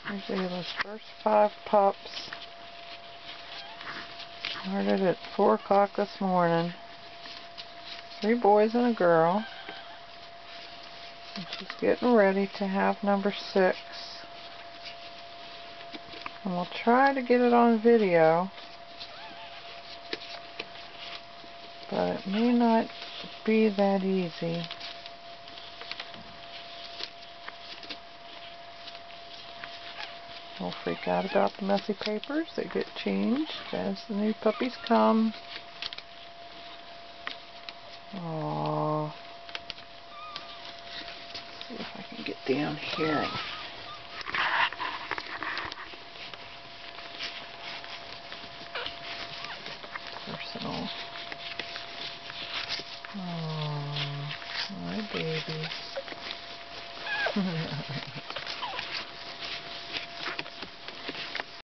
Here's Ayla's first 5 pups. Started at 4 o'clock this morning. 3 boys and a girl. And she's getting ready to have number 6. And we'll try to get it on video, but it may not be that easy. Don't freak out about the messy papers. They get changed as the new puppies come. Aww. See if I can get down here. Personal. Aww, my babies.